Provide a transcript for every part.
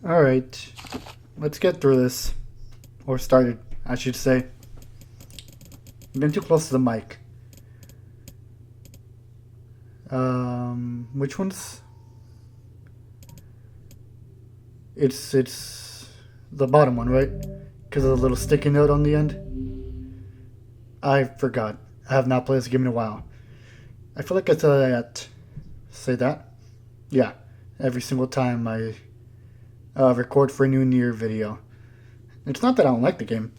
Alright, let's get through this. Or started, I should say. I'm getting too close to the mic. Which one's? It's the bottom one, right? Because of the little sticky note on the end. I forgot. I have not played this game in a while. I feel like I say that. Yeah, every single time I record for a new Nier video. It's not that I don't like the game.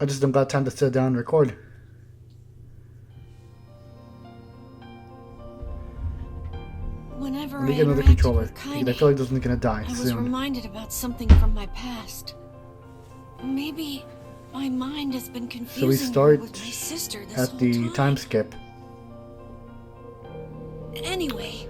I just don't got time to sit down and record. Whenever Let me I get another interacted controller. with Because Kaine, I feel like this one's gonna die I was soon. reminded about something from my past. Maybe my mind has been So we confusing her start with my sister this at whole the time. time skip. Anyway.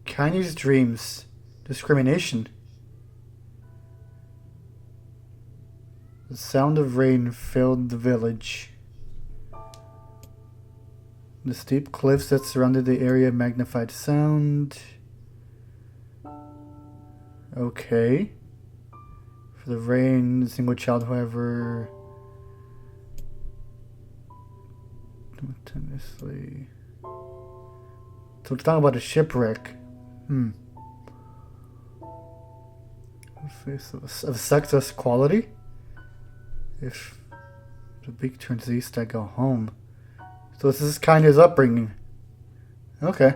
Kaine'S dreams. Discrimination. The sound of rain filled the village. The steep cliffs that surrounded the area magnified sound. Okay. For the rain, the single child, however, simultaneously. So it's talking about a shipwreck. A face of sexist quality? If the beak turns east, I go home. So this is kind of his upbringing. Okay.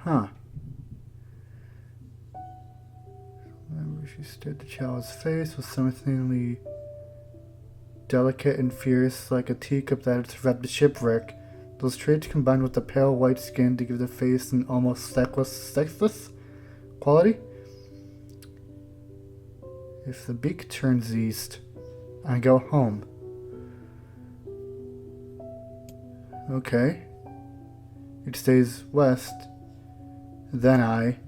Huh. Remember, she stared the child's face with something delicate and fierce, like a teacup that had survived the shipwreck. Those traits combined with the pale white skin to give the face an almost sexless quality. If the beak turns east, I go home. Okay. It stays west. Then I.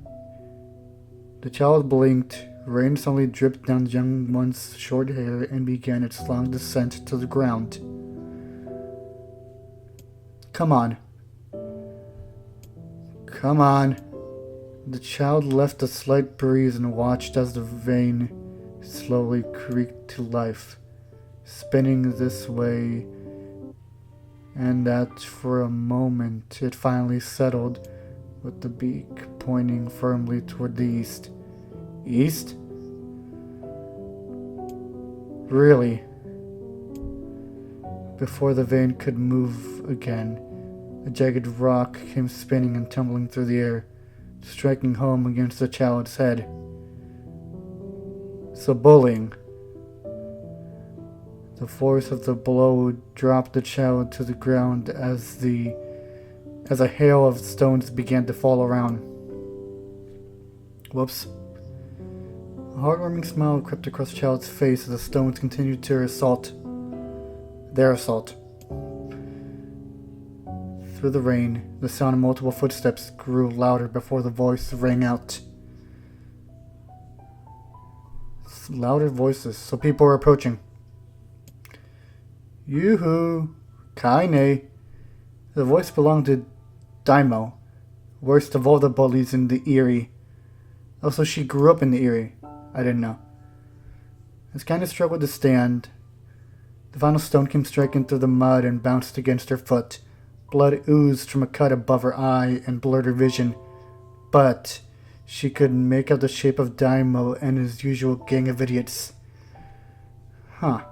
The child blinked. Rain suddenly dripped down the young one's short hair and began its long descent to the ground. Come on. Come on. The child left a slight breeze and watched as the vein slowly creaked to life, spinning this way and that. For a moment it finally settled, with the beak pointing firmly toward the east. East? Really? Before the vein could move again, a jagged rock came spinning and tumbling through the air, striking home against the child's head. So bullying. The force of the blow dropped the child to the ground as a hail of stones began to fall around. Whoops. A heartwarming smile crept across the child's face as the stones continued their assault. Through the rain, the sound of multiple footsteps grew louder before the voice rang out. Louder voices, so people were approaching. Yoo-hoo! Kaine! The voice belonged to Daimo, worst of all the bullies in the Eyrie. Also, she grew up in the Eyrie. I didn't know. As Kaine struggled to stand, the final stone came striking through the mud and bounced against her foot. Blood oozed from a cut above her eye and blurred her vision, but she could make out the shape of Daimo and his usual gang of idiots. Huh.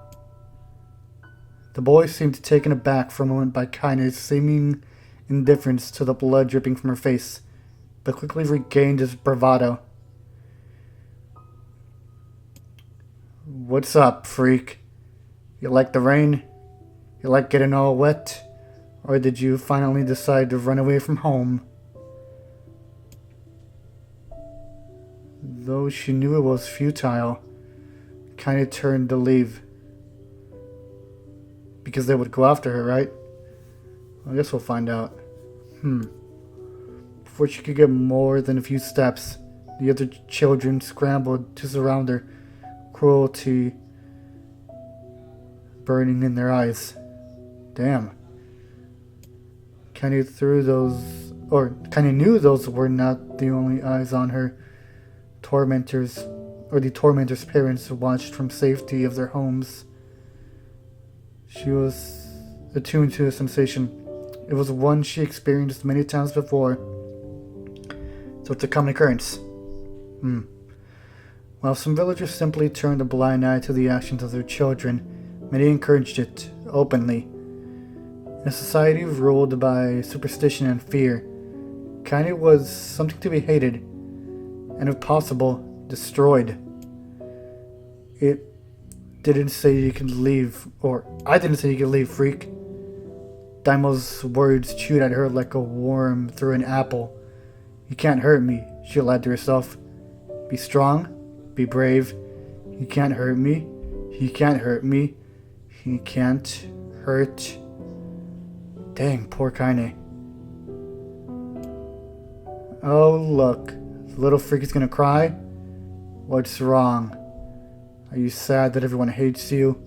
The boy seemed taken aback for a moment by Kaine's seeming indifference to the blood dripping from her face, but quickly regained his bravado. What's up, freak? You like the rain? You like getting all wet? Or did you finally decide to run away from home? Though she knew it was futile, Kaine turned to leave. because they would go after her, right? I guess we'll find out. Before she could get more than a few steps, the other children scrambled to surround her, cruelty burning in their eyes. Damn. Kaine knew those were not the only eyes on her. The tormentors' parents watched from safety of their homes. She was attuned to a sensation. It was one she experienced many times before. So it's a common occurrence. While some villagers simply turned a blind eye to the actions of their children, many encouraged it openly. In a society ruled by superstition and fear, Kaine was something to be hated, and if possible, destroyed. It didn't say you could leave, or I didn't say you could leave, freak. Daimo's words chewed at her like a worm through an apple. You can't hurt me, she lied to herself. Be strong, be brave. You can't hurt me, he can't hurt me, he can't hurt. Dang, poor Kaine. Oh look, the little freak is gonna cry? What's wrong? Are you sad that everyone hates you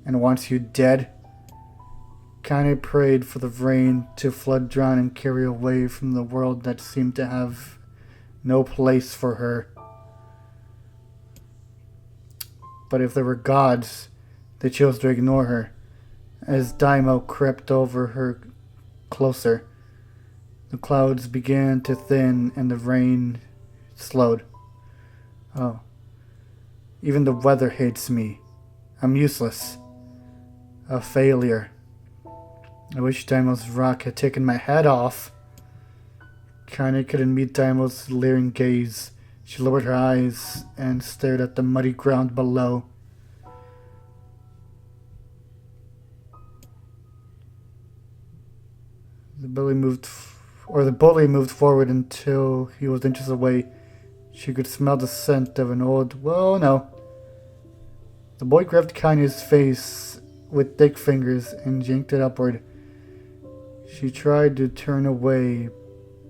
and wants you dead? Kaine prayed for the rain to flood, drown, and carry away from the world that seemed to have no place for her. But if there were gods, they chose to ignore her. As Daimo crept over her closer, the clouds began to thin and the rain slowed. Oh. Even the weather hates me. I'm useless. A failure. I wish Daimo's rock had taken my head off. Kaine couldn't meet Daimo's leering gaze. She lowered her eyes and stared at the muddy ground below. The bully moved forward until he was inches away. She could smell the scent of an old... Well, no. The boy grabbed Kaine's face with thick fingers and yanked it upward. She tried to turn away,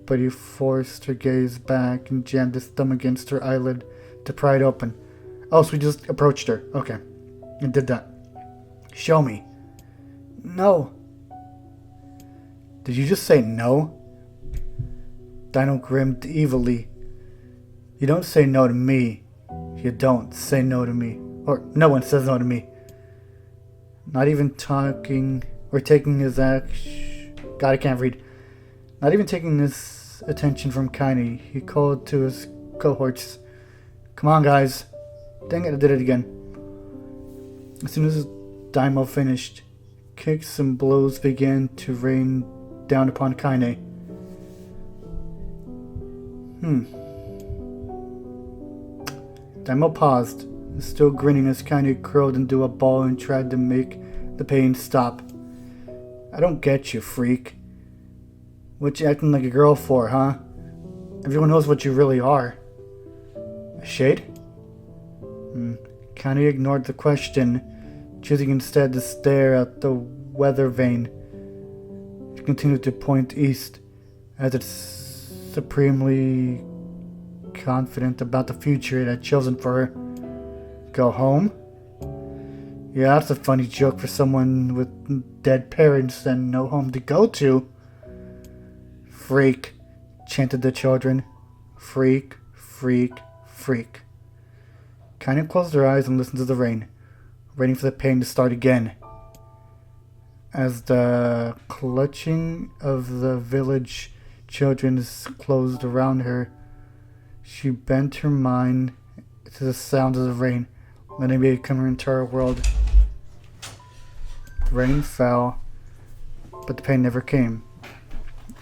but he forced her gaze back and jammed his thumb against her eyelid to pry it open. Oh, so he just approached her. Okay. And did that. Show me. No. Did you just say no? Dino grinned evilly. You don't say no to me. You don't say no to me. Or no one says no to me. Not even talking or taking his God, I can't read. Not even taking his attention from Kaine, he called to his cohorts. Come on, guys. Dang it, I did it again. As soon as Daimo finished, kicks and blows began to rain down upon Kaine. Daimo paused, still grinning as Kaine curled into a ball and tried to make the pain stop. I don't get you, freak. What you acting like a girl for, huh? Everyone knows what you really are. A shade? Kaine ignored the question, choosing instead to stare at the weather vane. She continued to point east, as if supremely confident about the future it had chosen for her. Go home? Yeah, that's a funny joke for someone with dead parents and no home to go to. Freak, chanted the children. Freak, freak, freak. Kaine closed her eyes and listened to the rain, waiting for the pain to start again. As the clutching of the village children closed around her, she bent her mind to the sound of the rain, letting it become her entire world. The rain fell, but the pain never came.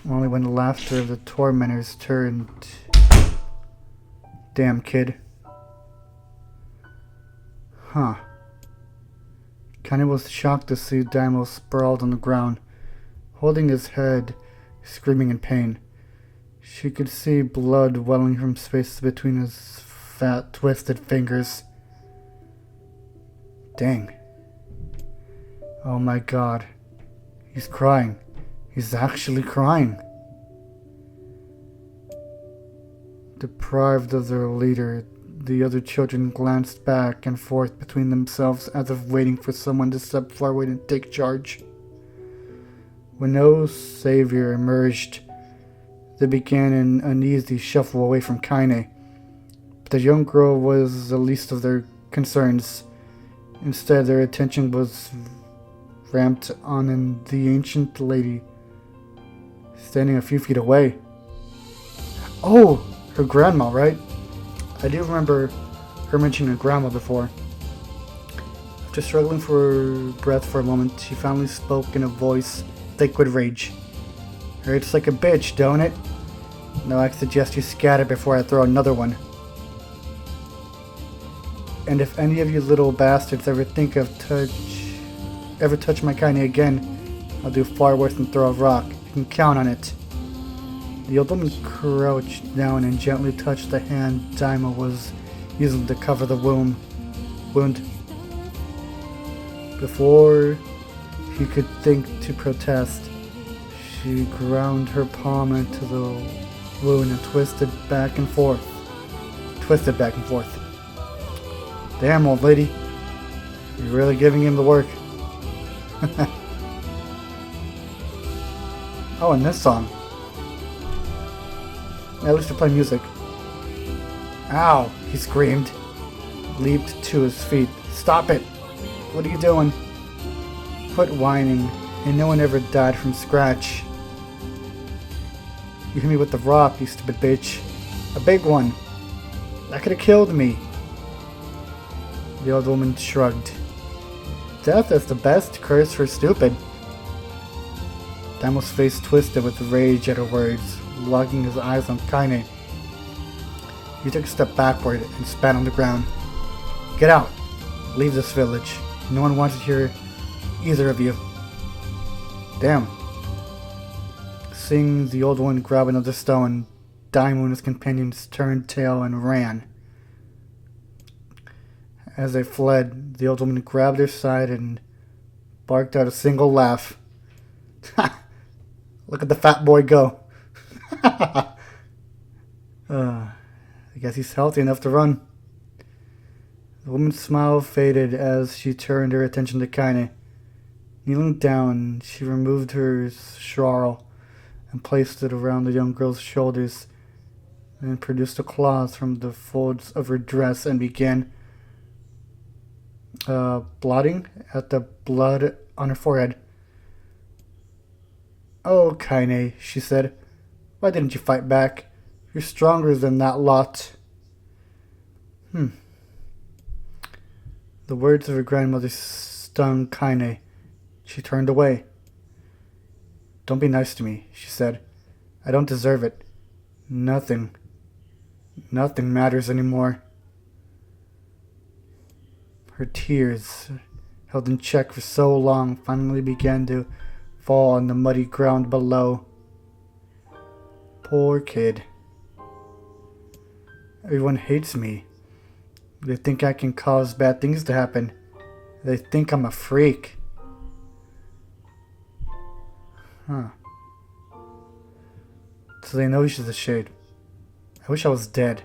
Only when the laughter of the tormentors turned. Damn, kid. Huh. Kaine was shocked to see Daimo sprawled on the ground, holding his head, screaming in pain. She could see blood welling from spaces between his fat, twisted fingers. Dang. Oh my god. He's crying. He's actually crying. Deprived of their leader, the other children glanced back and forth between themselves as if waiting for someone to step forward and take charge. When no savior emerged, they began an uneasy shuffle away from Kaine. But the young girl was the least of their concerns. Instead, their attention was ramped on the ancient lady standing a few feet away. Oh, her grandma, right? I do remember her mentioning her grandma before. After struggling for breath for a moment, she finally spoke in a voice thick with rage. Hurts like a bitch, don't it? No, I suggest you scatter before I throw another one. And if any of you little bastards ever touch my Kaine again, I'll do far worse than throw a rock. You can count on it. The old woman crouched down and gently touched the hand Daima was using to cover the wound. Before he could think to protest, she ground her palm into the wound and twisted back and forth. Damn, old lady. You're really giving him the work. Oh, and this song. At least to play music. Ow! He screamed. Leaped to his feet. Stop it! What are you doing? Quit whining, and no one ever died from scratch. You hit me with the rock, you stupid bitch. A big one. That could have killed me. The old woman shrugged. Death is the best curse for stupid. Daimo's face twisted with rage at her words, locking his eyes on Kaine. He took a step backward and spat on the ground. Get out! Leave this village. No one wants to hear either of you. Damn. Seeing the old one grab another stone, Daimo and his companions turned tail and ran. As they fled, the old woman grabbed her side and barked out a single laugh. Ha! Look at the fat boy go. I guess he's healthy enough to run. The woman's smile faded as she turned her attention to Kaine. Kneeling down, she removed her shawl and placed it around the young girl's shoulders, then produced a cloth from the folds of her dress and began blotting at the blood on her forehead. Oh, Kaine, she said, why didn't you fight back? You're stronger than that lot. The words of her grandmother stung Kaine. She turned away. Don't be nice to me, she said. I don't deserve it. Nothing matters anymore. Her tears, held in check for so long, finally began to fall on the muddy ground below. Poor kid. Everyone hates me. They think I can cause bad things to happen. They think I'm a freak. Huh. So they know she's a shade. I wish I was dead.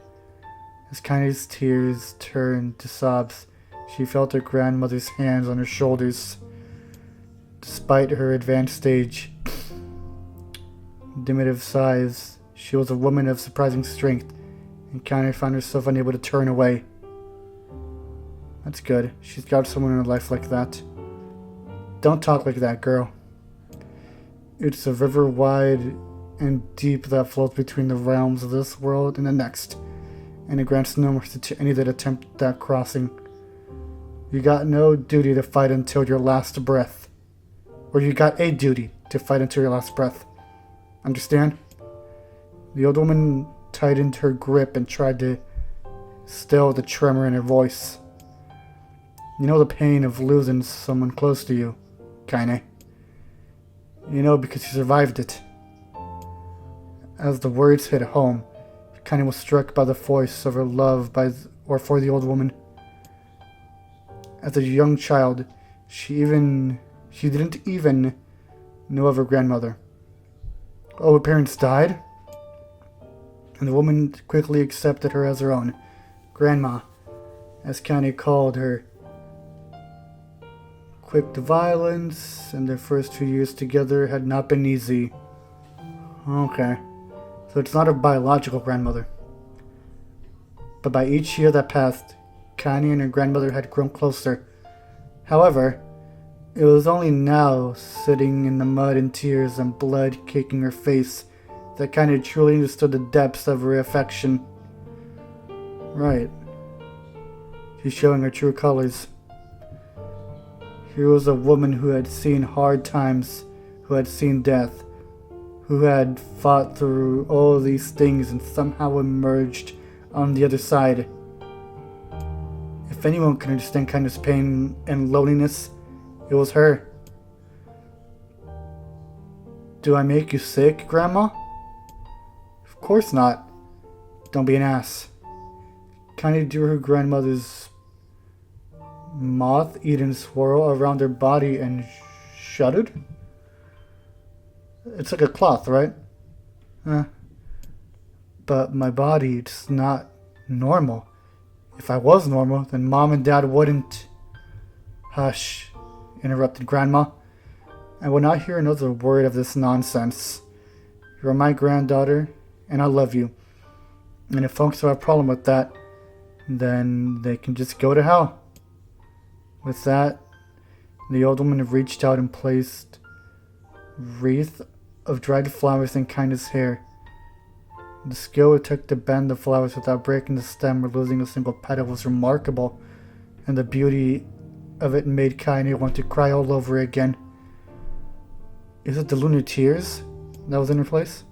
As Kaine's tears turned to sobs, she felt her grandmother's hands on her shoulders. Despite her advanced stage, diminutive size, she was a woman of surprising strength, and Kaine found herself unable to turn away. That's good. She's got someone in her life like that. Don't talk like that, girl. It's a river wide and deep that flows between the realms of this world and the next, and it grants no mercy to any that attempt that crossing. You got no duty to fight until your last breath. Or you got a duty to fight until your last breath. Understand? The old woman tightened her grip and tried to still the tremor in her voice. You know the pain of losing someone close to you, Kaine. You know because you survived it. As the words hit home, Kaine was struck by the voice of her love for the old woman. As a young child, she She didn't even know of her grandmother. Oh, her parents died? And the woman quickly accepted her as her own. Grandma, as Kaine called her. Quick to violence, and their first few years together had not been easy. Okay, so it's not her biological grandmother. But by each year that passed, Kaine and her grandmother had grown closer. However, it was only now, sitting in the mud in tears and blood caking her face, that Kaine truly understood the depths of her affection. Right. She's showing her true colors. Here was a woman who had seen hard times, who had seen death, who had fought through all these things and somehow emerged on the other side. If anyone could understand Kaine's pain and loneliness, it was her. Do I make you sick, Grandma? Of course not. Don't be an ass. Kaine drew her grandmother's moth-eaten swirl around her body and shuddered. It's like a cloth, right? But my body, it's not normal. If I was normal, then Mom and Dad wouldn't... Hush, interrupted Grandma. I will not hear another word of this nonsense. You're my granddaughter, and I love you. And if folks have a problem with that, then they can just go to hell. With that, the old woman reached out and placed a wreath of dried flowers in Kaine's hair. The skill it took to bend the flowers without breaking the stem or losing a single petal was remarkable, and the beauty of it made Kaine want to cry all over again. Is it the lunar tears that was in her place?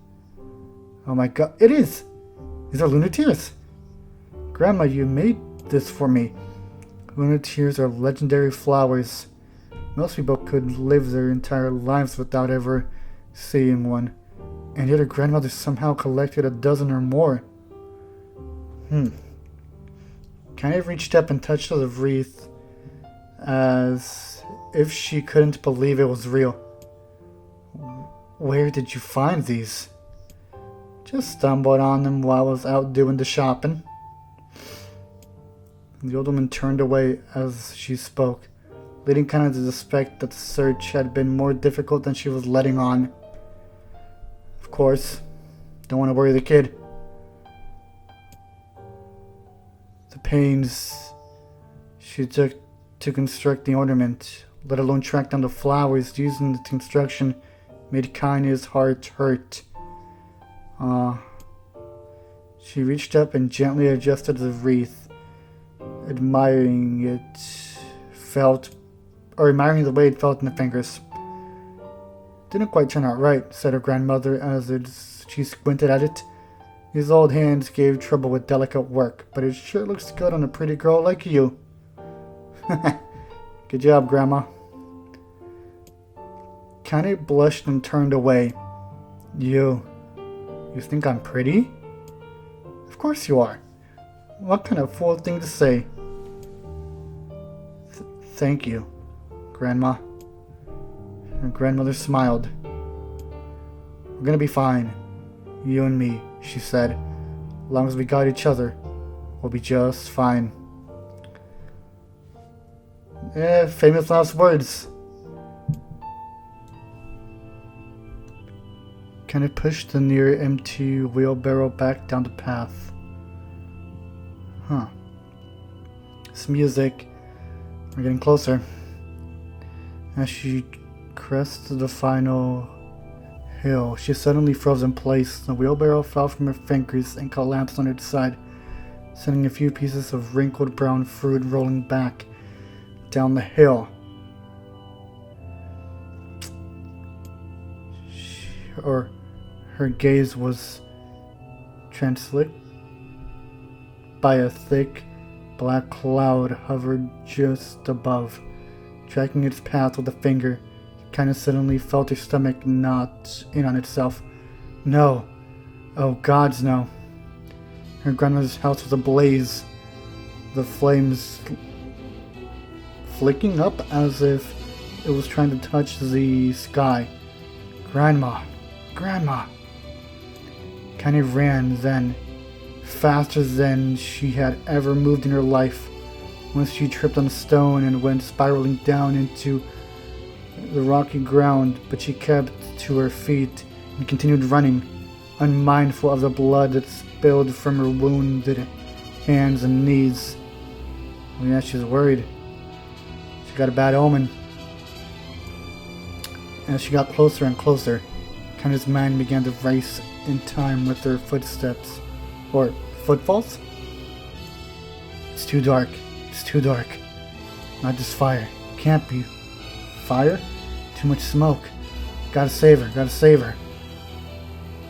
Oh my god, it is! These are lunar tears! Grandma, you made this for me. Lunar tears are legendary flowers. Most people could live their entire lives without ever seeing one. And yet her grandmother somehow collected a dozen or more. Kaine reached up and touched the wreath as if she couldn't believe it was real. Where did you find these? Just stumbled on them while I was out doing the shopping. The old woman turned away as she spoke, leading Kaine to suspect that the search had been more difficult than she was letting on. Of course, don't want to worry the kid. The pains she took to construct the ornament, let alone track down the flowers used in the construction, made Kaine's heart hurt. She reached up and gently adjusted the wreath, admiring the way it felt in the fingers. Didn't quite turn out right, said her grandmother as she squinted at it. These old hands gave trouble with delicate work, but it sure looks good on a pretty girl like you. Good job, Grandma. Kaine blushed and turned away. You think I'm pretty? Of course you are. What kind of fool thing to say? Thank you, Grandma. Her grandmother smiled. We're gonna be fine. You and me, she said. As long as we got each other, we'll be just fine. Famous last words. Kaine pushed the near empty wheelbarrow back down the path. This music. We're getting closer. As she crested the final hill, she suddenly froze in place. The wheelbarrow fell from her fingers and collapsed on its side, sending a few pieces of wrinkled brown fruit rolling back down the hill. Her gaze was transfixed by a thick black cloud hovered just above. Tracking its path with a finger, Kaine suddenly felt her stomach knot in on itself. No. Oh gods, no. Her grandmother's house was ablaze, the flames flicking up as if it was trying to touch the sky. Grandma! Grandma! Kaine ran then, faster than she had ever moved in her life. Once she tripped on a stone and went spiraling down into the rocky ground, but she kept to her feet and continued running, unmindful of the blood that spilled from her wounded hands and knees. Oh yeah, she was worried. She got a bad omen. As she got closer and closer, Kaine's mind began to race in time with her footsteps. Or footfalls? It's too dark. It's too dark. Not just fire. Can't be. Fire? Too much smoke. Gotta save her. Gotta save her.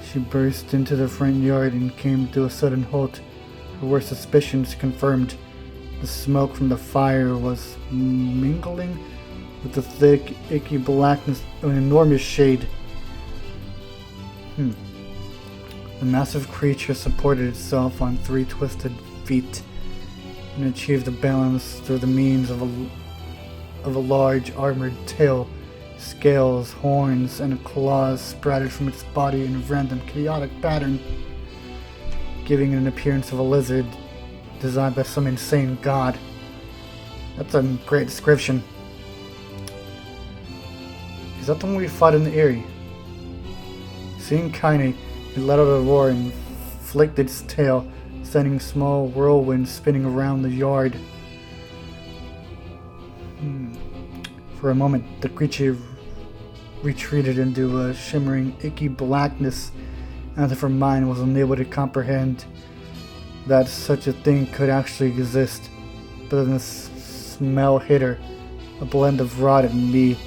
She burst into the front yard and came to a sudden halt. Her worst suspicions confirmed. The smoke from the fire was mingling with the thick, icky blackness of an enormous shade. The massive creature supported itself on 3 twisted feet and achieved a balance through the means of a large armored tail. Scales, horns, and claws sprouted from its body in a random, chaotic pattern, giving it an appearance of a lizard designed by some insane god. That's a great description. Is that the one we fought in the Eyrie? Seeing Kaine, it let out a roar and flicked its tail, sending small whirlwinds spinning around the yard. For a moment, the creature retreated into a shimmering, icky blackness, as if her mind was unable to comprehend that such a thing could actually exist. But then the smell hit her, a blend of rotted meat,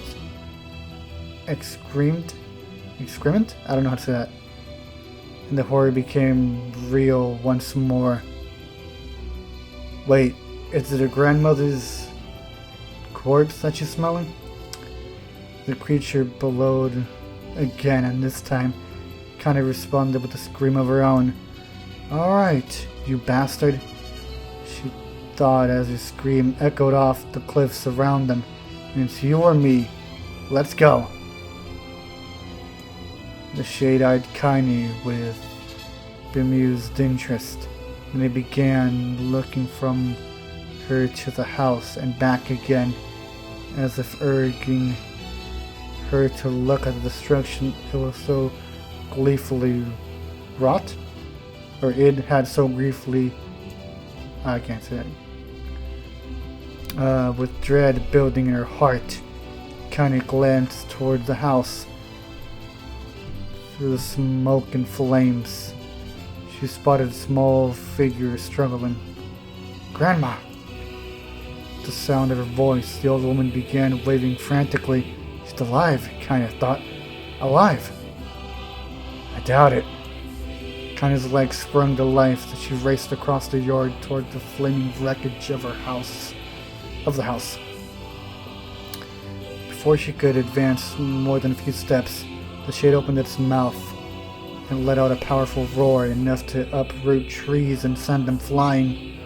excrement? I don't know how to say that. And the horror became real once more. Wait, is it her grandmother's corpse that she's smelling? The creature bellowed again, and this time Kaine responded with a scream of her own. Alright, you bastard, she thought as her scream echoed off the cliffs around them. It's you or me. Let's go. The shade-eyed Kaine with bemused interest, and they began looking from her to the house and back again, as if urging her to look at the destruction it was so gleefully wrought, or it had so gleefully, I can't say that. With dread building in her heart, Kaine glanced toward the house. Through the smoke and flames, she spotted a small figure struggling. Grandma! At the sound of her voice, the old woman began waving frantically. She's alive, Kaine thought. Alive! I doubt it. Kaine's legs sprung to life as she raced across the yard toward the flaming wreckage of the house. Before she could advance more than a few steps, the shade opened its mouth and let out a powerful roar, enough to uproot trees and send them flying.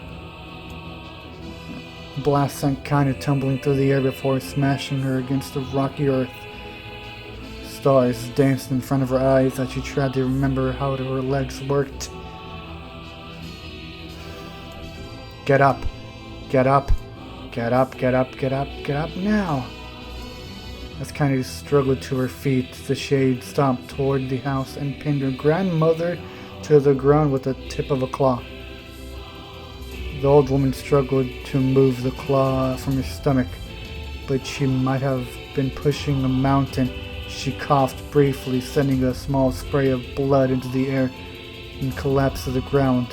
The blast sent Kaine tumbling through the air before smashing her against the rocky earth. Stars danced in front of her eyes as she tried to remember how her legs worked. Get up! Get up! Get up! Get up! Get up! Get up now! As Kaine struggled to her feet, the shade stomped toward the house and pinned her grandmother to the ground with the tip of a claw. The old woman struggled to move the claw from her stomach, but she might have been pushing a mountain. She coughed briefly, sending a small spray of blood into the air, and collapsed to the ground,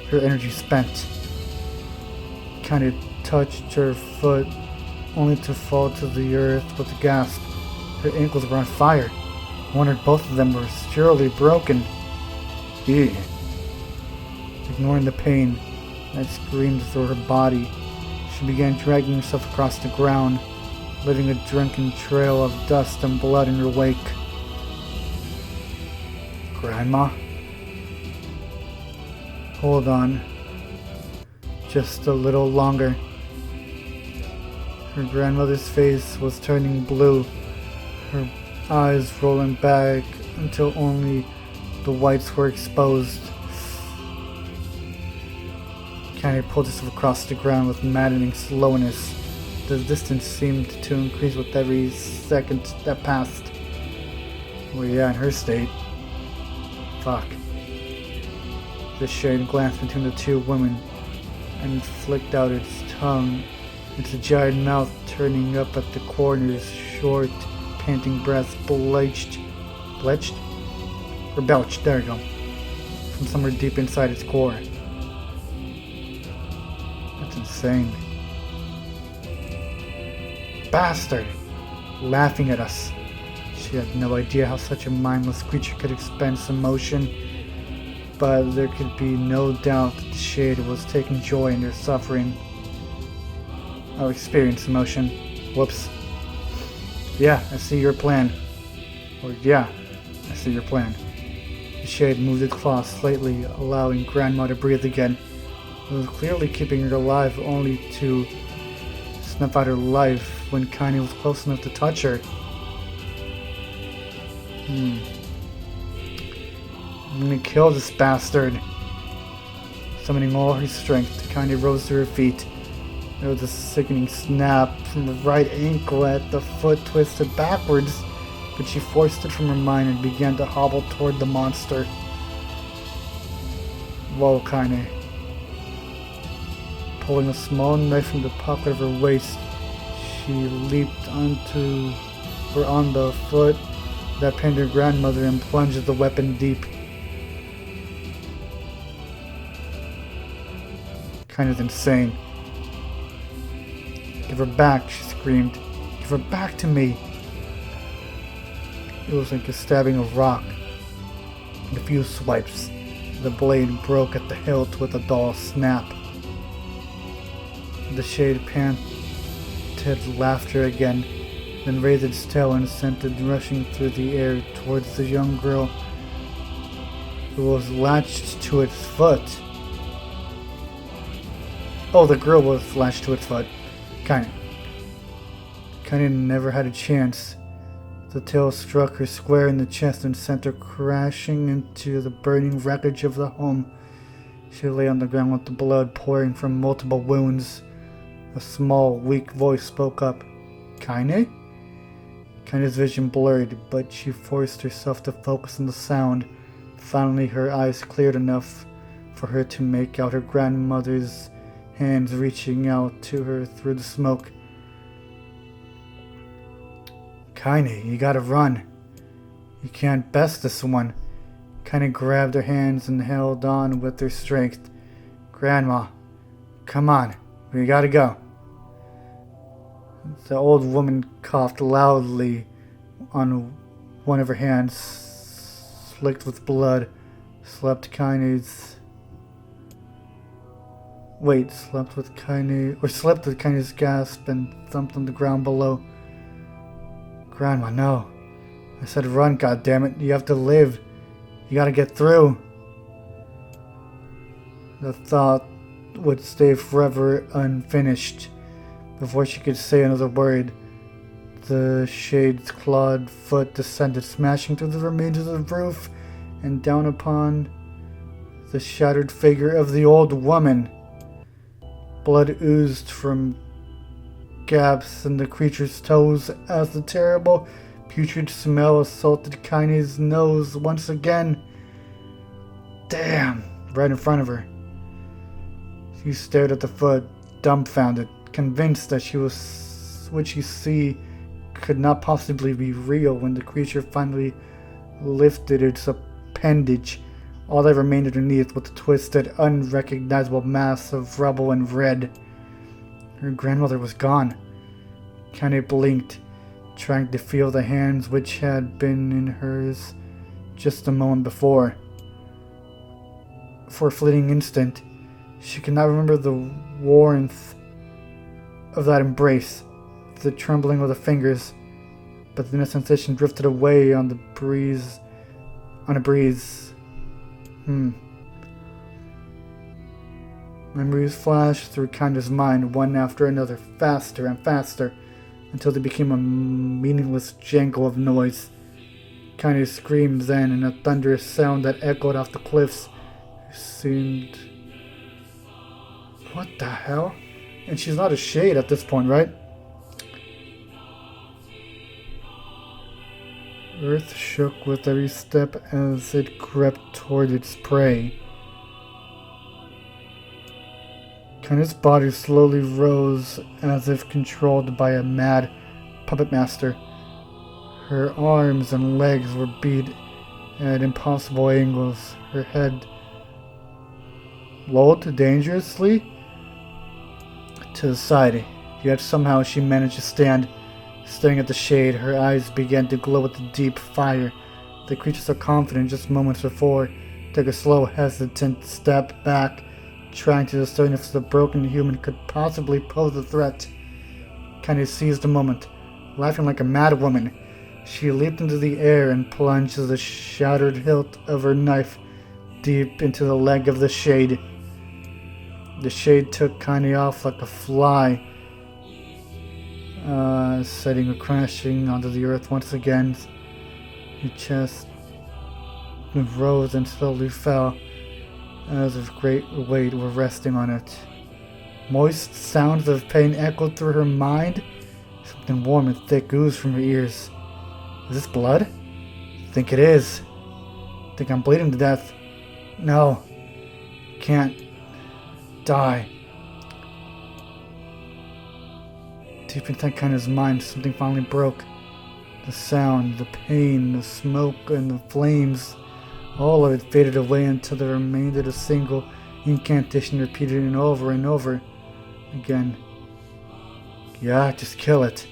her energy spent. Kaine touched her foot, only to fall to the earth with a gasp. Her ankles were on fire. I wondered both of them were surely broken. Ew. Ignoring the pain that screamed through her body, she began dragging herself across the ground, leaving a drunken trail of dust and blood in her wake. Grandma? Hold on. Just a little longer. Her grandmother's face was turning blue, her eyes rolling back until only the whites were exposed. Kaine pulled herself across the ground with maddening slowness. The distance seemed to increase with every second that passed. Well, yeah, in her state. Fuck. The shade glanced between the two women and flicked out its tongue, its giant mouth turning up at the corners, short, panting breaths belched? Or belched, there you go. From somewhere deep inside its core. That's insane. Bastard! Laughing at us. She had no idea how such a mindless creature could expense emotion, but there could be no doubt that the shade was taking joy in their suffering. I'll experience emotion. Whoops. Yeah, I see your plan. Or yeah, I see your plan. The shade moved its claws slightly, allowing Grandma to breathe again. It was clearly keeping her alive, only to snuff out her life when Kaine was close enough to touch her. I'm gonna kill this bastard. Summoning all her strength, Kaine rose to her feet. There was a sickening snap from her right ankle at the foot twisted backwards, but she forced it from her mind and began to hobble toward the monster. Whoa, Kaine. Pulling a small knife from the pocket of her waist, she leaped onto or on the foot that pinned her grandmother and plunged the weapon deep. Kind of insane. Give her back, she screamed. Give her back to me. It was like stabbing a rock. In a few swipes, the blade broke at the hilt with a dull snap. The shade panted laughter again, then raised its tail and sent it rushing through the air towards the young girl who was latched to its foot. Oh, the girl was latched to its foot. Kaine never had a chance. The tail struck her square in the chest and sent her crashing into the burning wreckage of the home. She lay on the ground with the blood pouring from multiple wounds. A small, weak voice spoke up. Kaine? Kaine's vision blurred, but she forced herself to focus on the sound. Finally, her eyes cleared enough for her to make out her grandmother's hands reaching out to her through the smoke. Kaine, you gotta run. You can't best this one. Kaine grabbed her hands and held on with her strength. Grandma, come on, we gotta go. The old woman coughed loudly on one of her hands, slicked with blood, slept with Kaine's gasp and thumped on the ground below. Grandma, no. I said run, goddammit. You have to live. You gotta get through. The thought would stay forever unfinished. Before she could say another word, the shade's clawed foot descended, smashing through the remains of the roof and down upon the shattered figure of the old woman. Blood oozed from gaps in the creature's toes as the terrible, putrid smell assaulted Kaine's nose once again. Damn! Right in front of her. She stared at the foot, dumbfounded, convinced that what she see could not possibly be real when the creature finally lifted its appendage. All that remained underneath was a twisted, unrecognizable mass of rubble and red. Her grandmother was gone. Kaine blinked, trying to feel the hands which had been in hers just a moment before. For a fleeting instant, she could not remember the warmth of that embrace, the trembling of the fingers, but then the sensation drifted away on a breeze. Memories flashed through Kaine'S mind, one after another, faster and faster, until they became a meaningless jangle of noise. Kaine screamed then in a thunderous sound that echoed off the cliffs. It seemed... What the hell? And she's not a shade at this point, right? Earth shook with every step as it crept toward its prey. Kaine's body slowly rose as if controlled by a mad puppet master. Her arms and legs were beat at impossible angles. Her head lolled dangerously to the side, yet somehow she managed to stand. Staring at the shade, her eyes began to glow with a deep fire. The creature so confident just moments before took a slow, hesitant step back, trying to discern if the broken human could possibly pose a threat. Kaine seized the moment. Laughing like a mad woman, she leaped into the air and plunged the shattered hilt of her knife deep into the leg of the shade. The shade took Kaine off like a fly, setting her crashing onto the earth once again. Her chest rose and slowly fell, as if great weight were resting on it. Moist sounds of pain echoed through her mind. Something warm and thick oozed from her ears. Is this blood? I think it is. I think I'm bleeding to death. No. Can't die. Deep inside Kaine's mind, something finally broke. The sound, the pain, the smoke, and the flames, all of it faded away until there remained a single incantation repeated over and over again. Yeah, just kill it.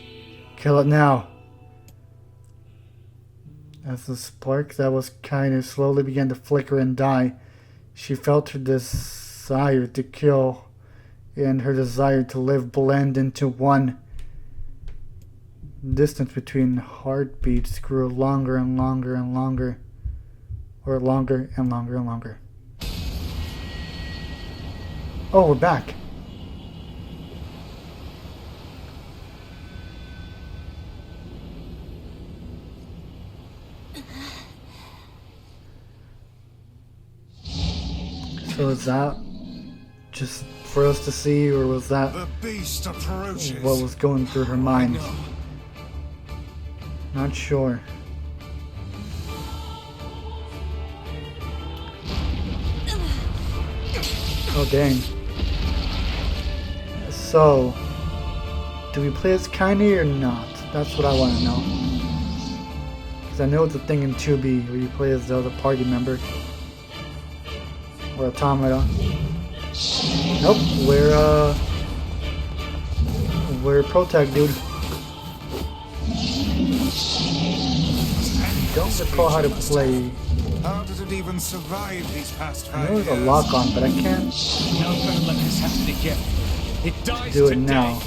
Kill it now. As the spark that was Kaine slowly began to flicker and die, she felt her desire to kill and her desire to live blend into one. The distance between heartbeats grew longer and longer and longer, or longer and longer and longer. Oh, we're back. So is that just for us to see, or was that The beast approaches. what was going through her mind? Not sure. Oh dang. So, do we play as Kaine or not? That's what I want to know. Because I know it's a thing in 2B where you play as the other party member. Or Automata. Nope, we're Protag, dude. I don't recall how to play. How did it even survive these past 5 I know years? there's a lock on, but I can't No, don't let this happen again. It dies do it today. now.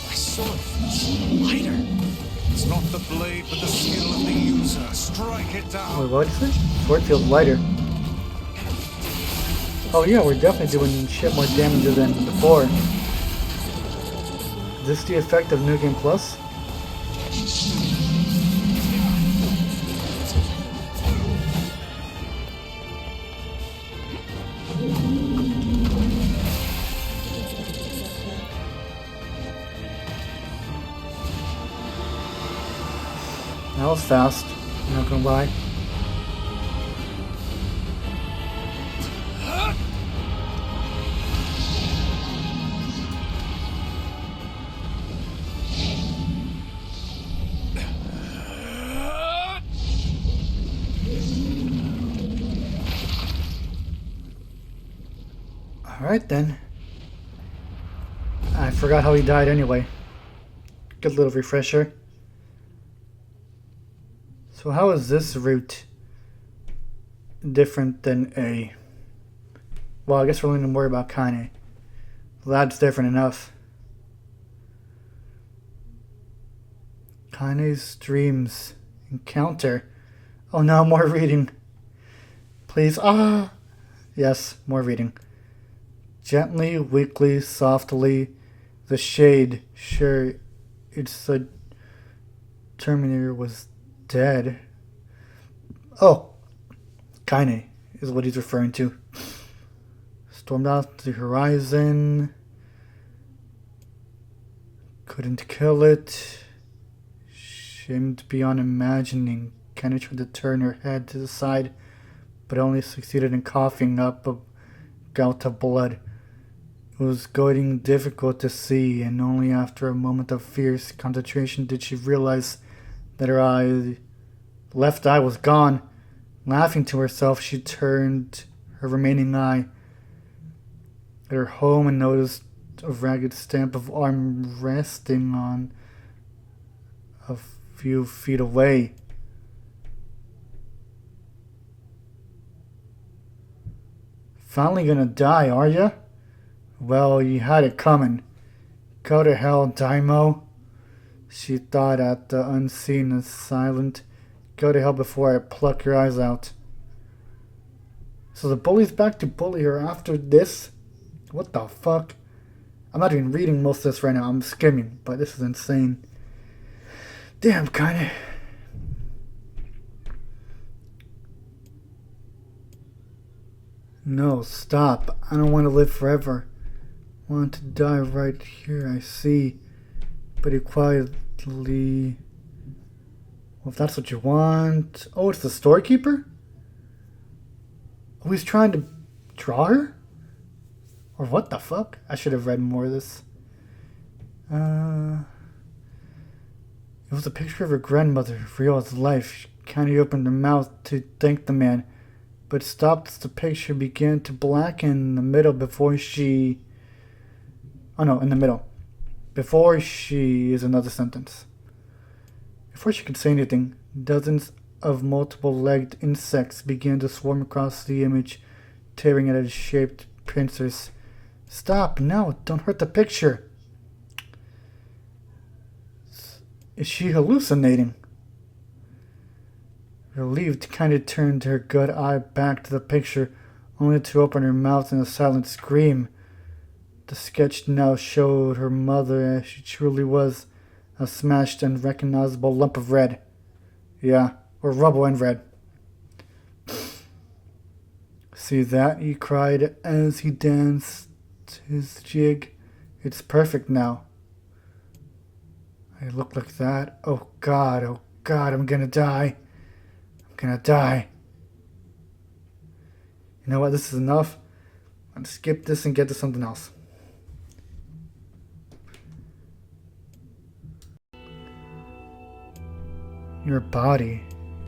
My sword feels lighter. It's not the blade, but the skill of the user. Strike it down. Wait, what is it? Sword feels lighter. Oh yeah, we're definitely doing shit more damage than before. Is this the effect of New Game Plus? That was fast, I'm not gonna lie. Alright then. I forgot how he died anyway. Good little refresher. So how is this route different than A? Well, I guess we're learning more about Kaine. Well, that's different enough. Kaine's dreams encounter. Oh no, more reading. Please. Yes, more reading. Gently, weakly, softly, the shade. Sure, it's a Terminator was dead. Oh, Kaine is what he's referring to. Stormed out the horizon. Couldn't kill it. Shamed beyond imagining. Kaine tried to turn her head to the side, but only succeeded in coughing up a gout of blood. It was getting difficult to see, and only after a moment of fierce concentration did she realize that her left eye was gone. Laughing to herself, she turned her remaining eye at her home and noticed a ragged stamp of arm resting on a few feet away. Finally gonna die, are ya? Well, you had it coming. Go to hell, Daimo. She thought at the unseen and silent. Go to hell before I pluck your eyes out. So the bully's back to bully her after this? What the fuck? I'm not even reading most of this right now. I'm skimming, but this is insane. Damn, Kaine. No, stop. I don't want to live forever. I want to die right here, I see. But he quietly... Well, if that's what you want... Oh, it's the storekeeper? Oh, he's trying to draw her? Or what the fuck? I should have read more of this. It was a picture of her grandmother, real as life. She kind of opened her mouth to thank the man, but stopped as the picture began to blacken in the middle before she... Oh no, in the middle. Before she is another sentence. Before she could say anything, dozens of multiple-legged insects began to swarm across the image, tearing at its shaped pincers. Stop, no, don't hurt the picture. Is she hallucinating? Relieved, kind of turned her good eye back to the picture, only to open her mouth in a silent scream. The sketch now showed her mother as she truly was, a smashed and recognizable lump of red. Yeah, or rubble and red. See that? He cried as he danced his jig. It's perfect now. I look like that. Oh God, I'm gonna die. I'm gonna die. You know what? This is enough. I'm gonna skip this and get to something else. Your body.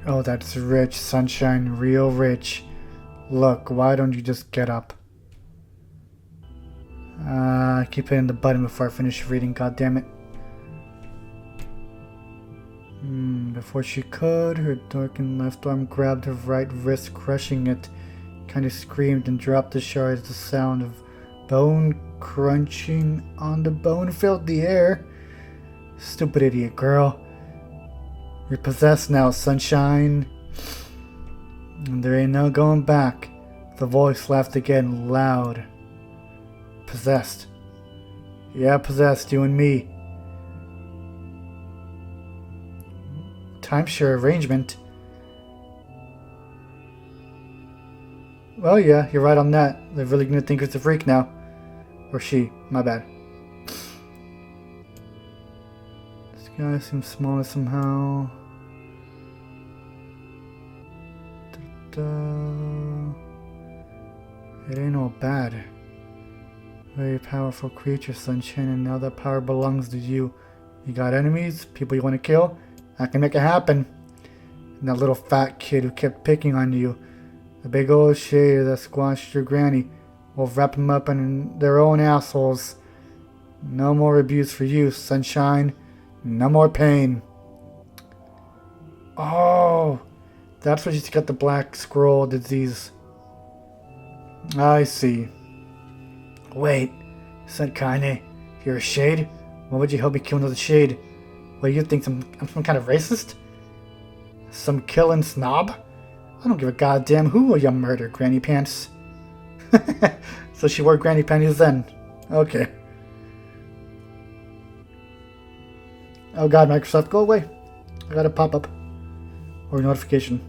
Oh, that's rich, sunshine, real rich. Look, why don't you just get up? I keep hitting the button before I finish reading, goddammit. Before she could, her darkened left arm grabbed her right wrist, crushing it. Kind of screamed and dropped the shards. The sound of bone crunching on the bone filled the air. Stupid idiot girl. You're possessed now, sunshine. And there ain't no going back. The voice laughed again, loud. Possessed. Yeah, possessed, you and me. Timeshare arrangement. Well, yeah, you're right on that. They're really gonna think it's a freak now. Or she, my bad. This guy seems smaller somehow. It ain't all bad. Very powerful creature, sunshine, and now that power belongs to you. You got enemies? People you want to kill? I can make it happen. And that little fat kid who kept picking on you. The big old shade that squashed your granny. We'll wrap them up in their own assholes. No more abuse for you, sunshine. No more pain. Oh, that's why she's got the black scroll disease. I see. Wait, said Kaine. You're a shade? Why would you help me kill another shade? What do you think, I'm some kind of racist? Some killing snob? I don't give a goddamn who you murder, Granny Pants. So she wore granny panties then. Okay. Oh god, Microsoft, go away. I got a pop-up. Or a notification.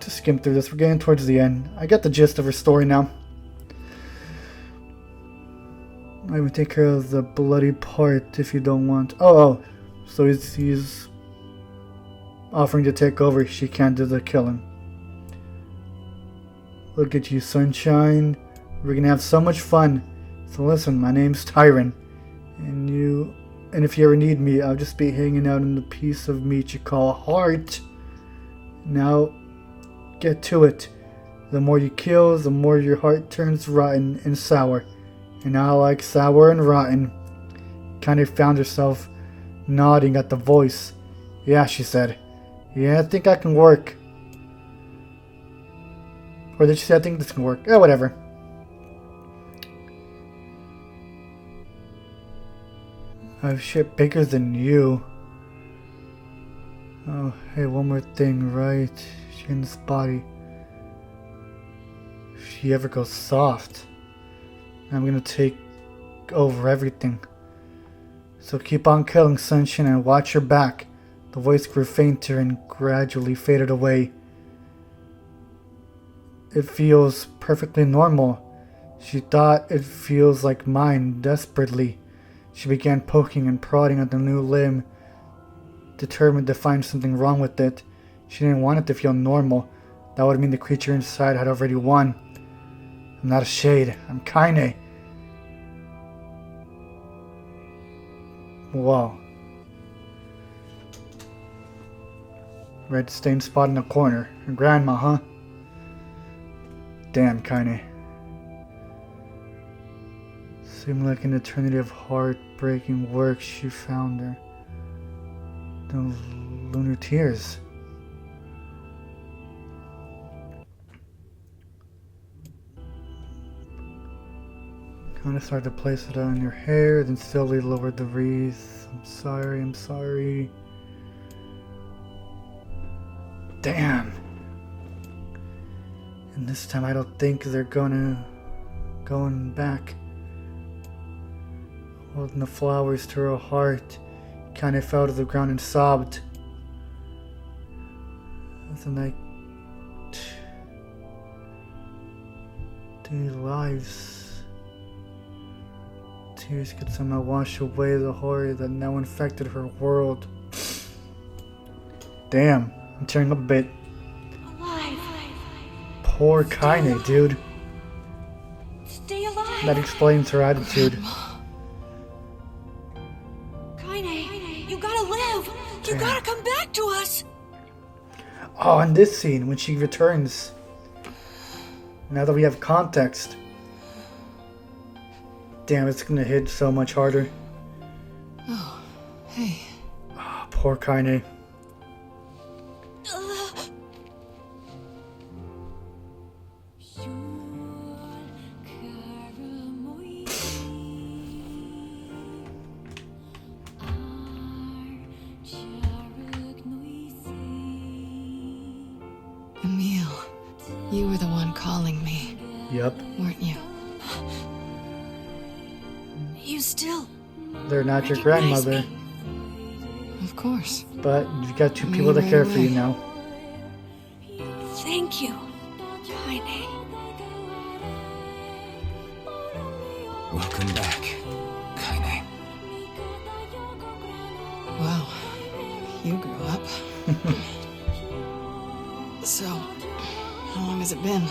To skim through this, we're getting towards the end. I get the gist of her story now. I will take care of the bloody part if you don't want. Oh. So he's offering to take over. She can't do the killing. Look at you, sunshine. We're gonna have so much fun. So listen, my name's Tyron. And if you ever need me, I'll just be hanging out in the piece of meat you call a heart. Now, get to it. The more you kill, the more your heart turns rotten and sour. And I like sour and rotten. Kind of found herself nodding at the voice. Yeah, she said. Yeah, I think I can work. Or did she say I think this can work? Oh, whatever. I have shit bigger than you. Oh, hey, one more thing, right? Shin's body. If she ever goes soft, I'm gonna take over everything. So keep on killing, Sunshine, and watch your back. The voice grew fainter and gradually faded away. It feels perfectly normal. She thought it feels like mine, desperately. She began poking and prodding at the new limb, determined to find something wrong with it. She didn't want it to feel normal. That would mean the creature inside had already won. I'm not a shade. I'm Kaine. Whoa. Red stained spot in the corner. Her grandma, huh? Damn, Kaine. Seemed like an eternity of heartbreaking work she found her. Those lunar tears. Kind of started to place it on your hair, then slowly lowered the wreath. I'm sorry. Damn. And this time I don't think they're going back. Holding the flowers to her heart, kind of fell to the ground and sobbed. As the night, daily lives. Tears could somehow wash away the horror that now infected her world. Damn, I'm tearing up a bit. Alive. Poor Kaine, dude. Stay alive. That explains her attitude. Kaine, you gotta live. You gotta come back to us. Oh, and this scene when she returns. Now that we have context. Damn, it's gonna hit so much harder. Oh, hey. Oh, poor Kaine. Emil, you were the one calling me, Yep. weren't you? You still They're not your recognize grandmother, me? Of course. but you've got two people that care for you now. Thank you, Kaine. Welcome back, Kaine. Wow, you grew up. So, how long has it been?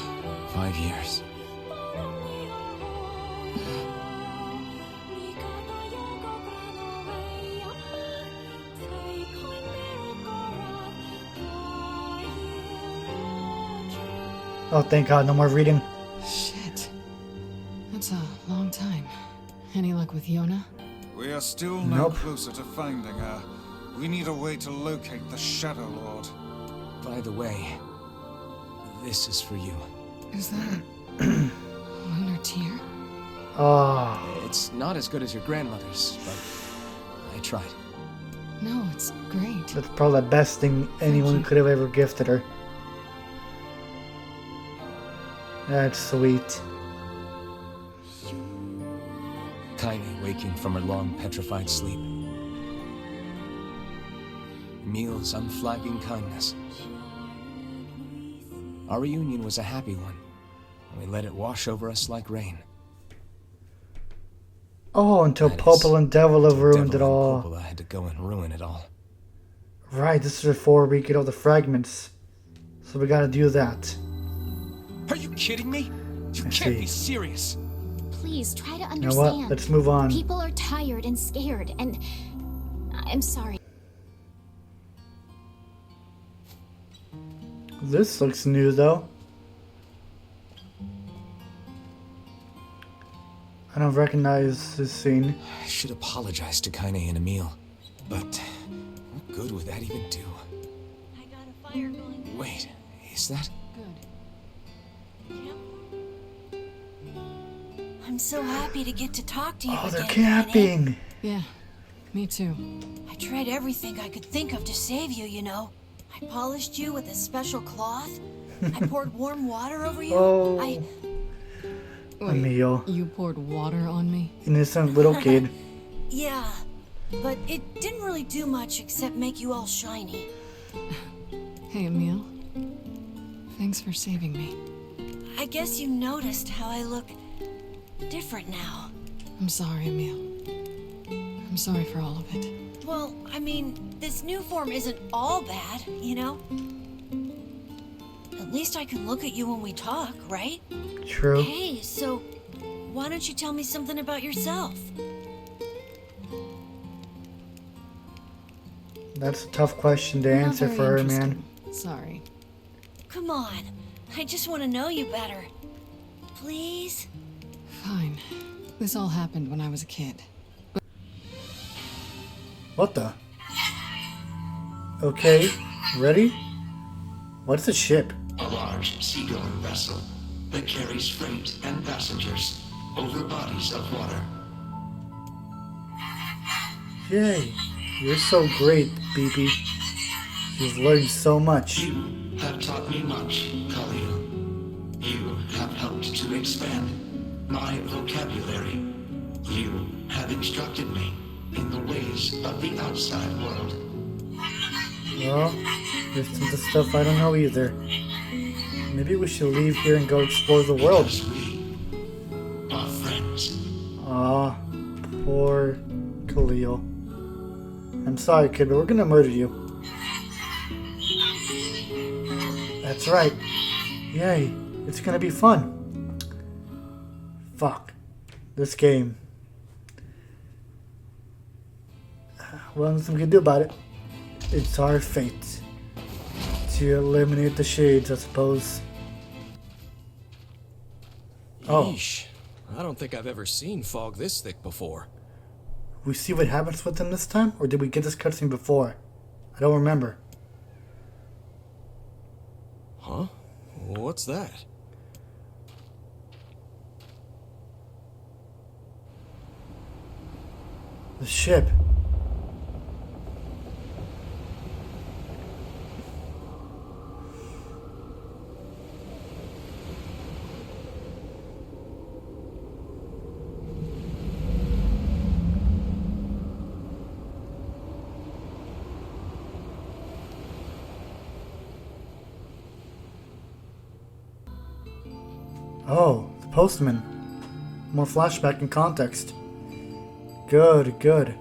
5 years. Oh, thank God, no more reading. Shit. That's a long time. Any luck with Yona? We are still no Nope. closer to finding her. We need a way to locate the Shadow Lord. By the way, this is for you. Is that a lunar tear? Oh, It's not as good as your grandmother's, but I tried. No, it's great. that's probably the best thing anyone could have ever gifted her. That's sweet. Kaine waking from her long petrified sleep. Emil's unflagging kindness. Our reunion was a happy one, and we let it wash over us like rain. Oh, until That is, Popol and Devil have ruined it Devil all. and Popola had to go and ruin it all. Right, this is before we get all the fragments. So we gotta do that. Are you kidding me? You I can't see. be serious. Please try to You know understand. what? Let's move on. People are tired and scared, and I'm sorry. This looks new though. I don't recognize this scene. I should apologize to Kaine and Emil, but what good would that even do? I got a fire going. Wait, is that? Good. Yep. I'm so happy to get to talk to you Oh, they're again, camping. Yeah, me too. I tried everything I could think of to save you, you know. I polished you with a special cloth. I poured warm water over you. Oh. I... Emil. You poured water on me? Innocent little kid. Yeah, but it didn't really do much except make you all shiny. Hey, Emil. Thanks for saving me. I guess you noticed how I look different now. I'm sorry, Emil. I'm sorry for all of it. Well, I mean, this new form isn't all bad, you know? At least I can look at you when we talk, right? True. Hey, so why don't you tell me something about yourself? That's a tough question to Not answer very for her, man. interesting. Sorry. Come on, I just want to know you better. Please? Fine. This all happened when I was a kid. What the? Okay, ready? What's a ship? A large seagoing vessel that carries freight and passengers over bodies of water. Yay, you're so great, BB. You've learned so much. You have taught me much, Khalil. You have helped to expand my vocabulary. You have instructed me in the ways of the outside world. Well, there's some stuff I don't know either. Maybe we should leave here and go explore the world. As we are friends. Aw, poor Khalil. I'm sorry, kid, but we're gonna murder you. That's right. Yay, it's gonna be fun. Fuck. This game. Well, nothing we can do about it. It's our fate to eliminate the shades, I suppose. Oh, Yeesh. I don't think I've ever seen fog this thick before. we see what happens with them this time, or did we get this cutscene before? I don't remember. Huh? What's that? The ship. Oh, the postman. More flashback and context. Good, good.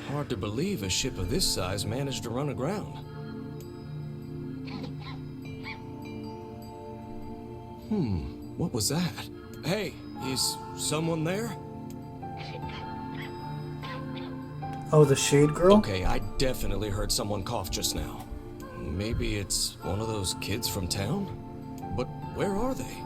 Hard to believe a ship of this size managed to run aground. What was that? Hey, is someone there? Oh, the Shade Girl? Okay, I definitely heard someone cough just now. Maybe it's one of those kids from town? But where are they?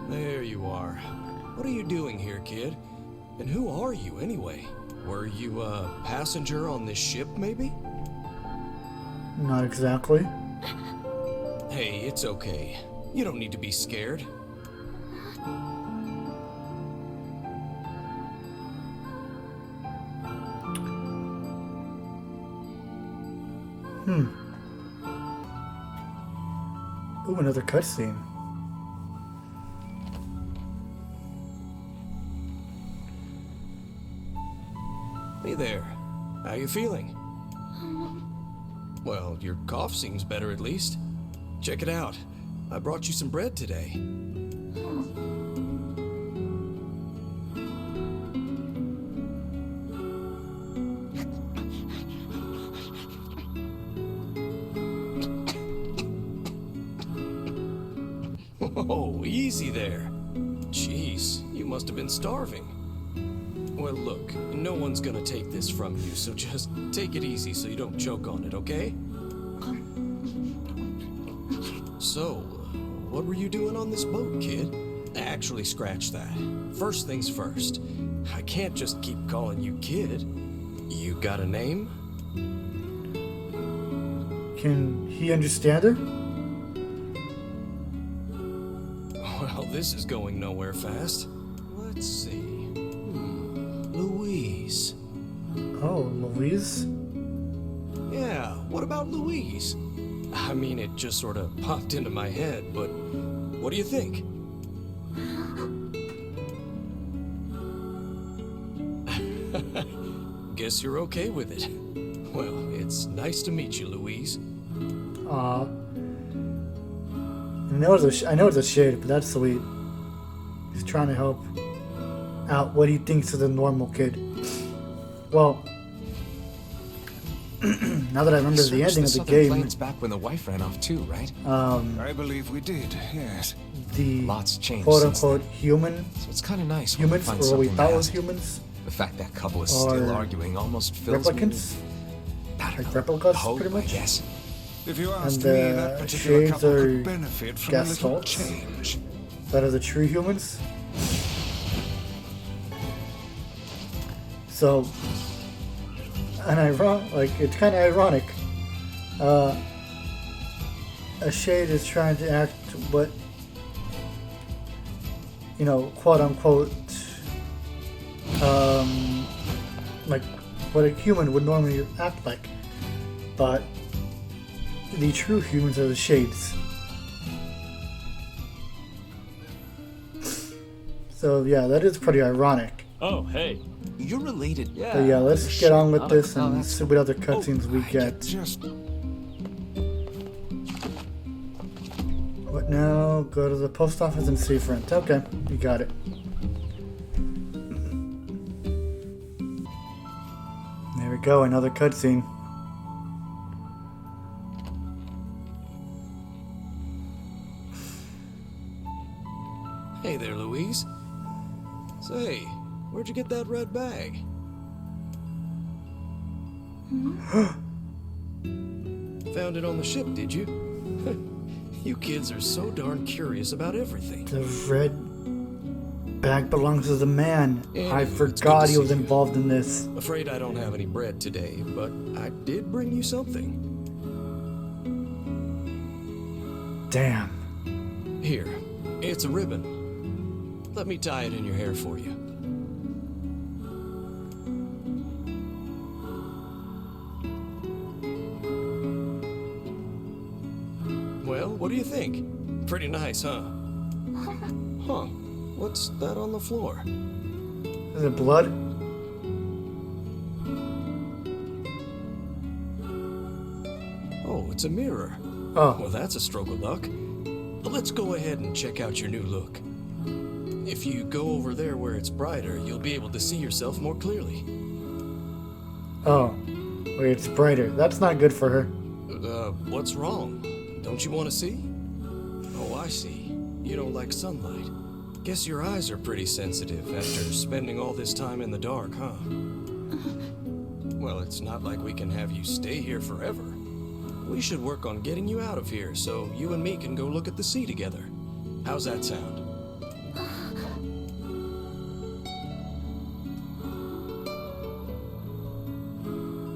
There you are. What are you doing here, kid? And who are you, anyway? Were you a passenger on this ship, maybe? Not exactly. Hey, it's okay. You don't need to be scared. Ooh, another cutscene. Hey there. How you feeling? Well, your cough seems better at least. Check it out. I brought you some bread today. Oh, easy there. Jeez, you must have been starving. Well, look, no one's gonna take this from you, so just take it easy so you don't choke on it, okay? So, what were you doing on this boat, kid? Actually, scratch that. First things first. I can't just keep calling you kid. You got a name? Can he understand her? Well, this is going nowhere fast. Let's see. Louise. Oh, Louise? Yeah, what about Louise? I mean, it just sort of popped into my head, but what do you think? Guess you're okay with it. Well, it's nice to meet you, Louise. Aw. I know it's a shade, but that's sweet. He's trying to help out what he thinks is a normal kid. Well, now that I remember the ending of the game, planes back when the wife ran off too, right? I believe we did, yes. the Lots changed quote-unquote since human So it's kind of nice when we humans, find or what we something thought that was has- humans, The fact that couple is or still arguing almost fills replicants, me. I don't like know, replicas, hope, pretty I much. guess. If you And asked me, that particular shades couple are could benefit from a gas little salts. change. That are the true humans. So, it's kind of ironic. A shade is trying to act what, quote unquote, like what a human would normally act like. But the true humans are the shades. So yeah, that is pretty ironic. Oh, hey. You're related. But yeah, let's get on with this Oh, and that's see what other cutscenes we get. Just What now? Go to the post office and save rent. Okay, you got it. There we go, another cutscene. Hey there, Louise. Say, where'd you get that red bag? Found it on the ship, did you? You kids are so darn curious about everything. The red bag belongs to the man. Anyway, I it's good forgot to he was see you. involved in this. Afraid I don't have any bread today, but I did bring you something. Damn. Here, it's a ribbon. Let me tie it in your hair for you. Well, what do you think? Pretty nice, huh? Huh. What's that on the floor? Is it blood? Oh, it's a mirror. Oh, Well, that's a stroke of luck. But let's go ahead and check out your new look. If you go over there where it's brighter, you'll be able to see yourself more clearly. oh. Wait, it's brighter. That's not good for her. What's wrong? Don't you want to see? Oh, I see. You don't like sunlight. Guess your eyes are pretty sensitive after spending all this time in the dark, huh? Well, it's not like we can have you stay here forever. We should work on getting you out of here so you and me can go look at the sea together. How's that sound?